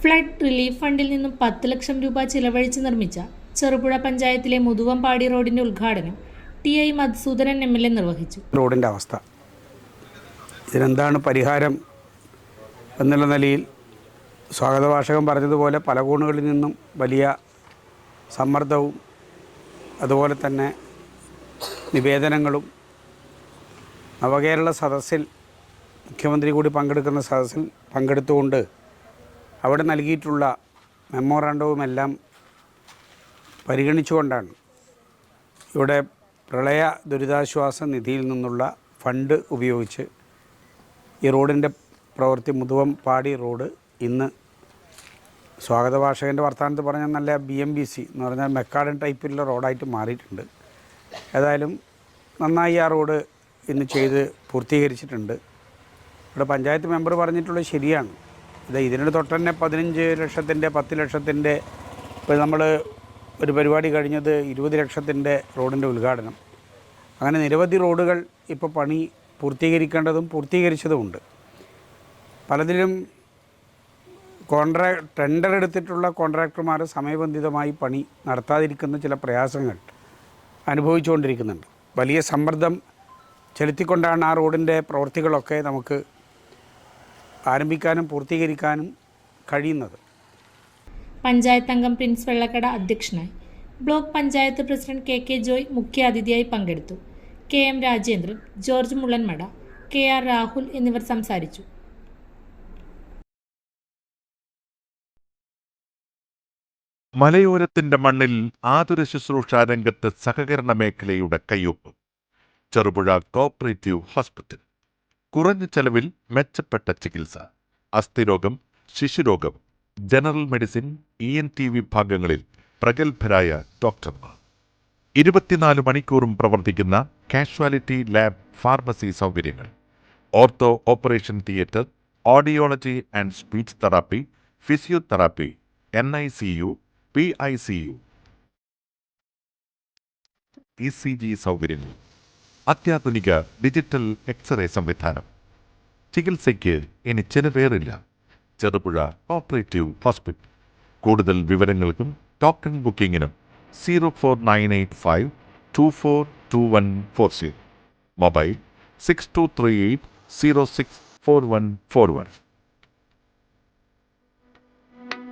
Flood relief ഫണ്ടിൽ നിന്നും 10 ലക്ഷം രൂപ ചിലവഴിച്ച് നിർമ്മിച്ച ചെറുപുഴ പഞ്ചായത്തിലെ മുതുവമ്പാടി റോഡിന്റെ ഉദ്ഘാടനം ടി.ഐ. മധുസൂദനൻ എം.എൽ.എ. നിർവഹിച്ചു. റോഡിൻ്റെ അവസ്ഥ, ഇതിനെന്താണ് പരിഹാരം എന്നുള്ള നിലയിൽ സ്വാഗതഭാഷകൻ പറഞ്ഞതുപോലെ പല കോണുകളിൽ നിന്നും വലിയ സമ്മർദ്ദവും അതുപോലെ തന്നെ നിവേദനങ്ങളും നവകേരള സദസ്സിൽ മുഖ്യമന്ത്രി കൂടി പങ്കെടുക്കുന്ന സദസ്സിൽ പങ്കെടുത്തുകൊണ്ട് അവിടെ നൽകിയിട്ടുള്ള മെമ്മോറാണ്ടവുമെല്ലാം പരിഗണിച്ചുകൊണ്ടാണ് ഇവിടെ പ്രളയ ദുരിതാശ്വാസ നിധിയിൽ നിന്നുള്ള ഫണ്ട് ഉപയോഗിച്ച് ഈ റോഡിൻ്റെ പ്രവൃത്തി മുതുവമ്പാടി റോഡ് ഇന്ന് സ്വാഗതഭാഷകൻ്റെ വർത്തമാനത്ത് പറഞ്ഞാൽ നല്ല BMBC എന്ന് പറഞ്ഞാൽ മെക്കാഡൻ ടൈപ്പിലുള്ള റോഡായിട്ട് മാറിയിട്ടുണ്ട്. ഏതായാലും നന്നായി ആ റോഡ് ഇന്ന് ചെയ്ത് പൂർത്തീകരിച്ചിട്ടുണ്ട്. ഇവിടെ പഞ്ചായത്ത് മെമ്പർ പറഞ്ഞിട്ടുള്ളത് ശരിയാണ്. ഇതിനോട് തൊട്ടുതന്നെ 15 ലക്ഷത്തിൻ്റെ 10 ലക്ഷത്തിൻ്റെ ഇപ്പോൾ നമ്മൾ ഒരു പരിപാടി കഴിഞ്ഞത് 20 ലക്ഷത്തിൻ്റെ റോഡിൻ്റെ ഉദ്ഘാടനം. അങ്ങനെ നിരവധി റോഡുകൾ ഇപ്പോൾ പണി പൂർത്തീകരിക്കേണ്ടതും പൂർത്തീകരിച്ചതുമുണ്ട്. പലതിലും ടെൻഡർ എടുത്തിട്ടുള്ള കോൺട്രാക്ടർമാർ സമയബന്ധിതമായി പണി നടത്താതിരിക്കുന്ന ചില പ്രയാസങ്ങൾ അനുഭവിച്ചുകൊണ്ടിരിക്കുന്നുണ്ട്. വലിയ സമ്മർദ്ദം ചെലുത്തിക്കൊണ്ടാണ് ആ റോഡിൻ്റെ പ്രവൃത്തികളൊക്കെ നമുക്ക് ആരംഭിക്കാനും പൂർത്തീകരിക്കാനും കഴിയുന്നത്. പഞ്ചായത്ത് അംഗം പ്രിൻസ് വെള്ളക്കട അധ്യക്ഷനായി. Block panchayat president K Joy മുഖ്യ അതിഥിയായി പങ്കെടുത്തു. KM Rajendran, George Mullanmada, KR Rahul എന്നിവർ സംസാരിച്ചു. മലയോരത്തിന്റെ മണ്ണിൽ ആതുര ശുശ്രൂഷ രംഗത്ത് സഹകരണ മേഖലയുടെ കയ്യൊപ്പ്. Cherupuzha cooperative hospital. കുറഞ്ഞ ചെലവിൽ മെച്ചപ്പെട്ട ചികിത്സ. അസ്ഥിരോഗം, ശിശുരോഗം, ജനറൽ മെഡിസിൻ, ENT വിഭാഗങ്ങളിൽ പ്രഗത്ഭരായ ഡോക്ടർമാർ. 24 മണിക്കൂറും പ്രവർത്തിക്കുന്ന കാഷ്വാലിറ്റി ലാബ്, ഫാർമസി സൗകര്യങ്ങൾ. Ortho operation theatre, audiology and speech therapy, physiotherapy, NICU, PICU, ECG സൗകര്യങ്ങൾ. അത്യാധുനിക ഡിജിറ്റൽ എക്സ്റേ സംവിധാനം. ചികിത്സയ്ക്ക് ഇനി ചിലവേറില്ല. Cherupuzha cooperative hospital. കൂടുതൽ വിവരങ്ങൾക്കും ടോക്കൺ ബുക്കിങ്ങിനും 04985 242140. മൊബൈൽ 6238 064141.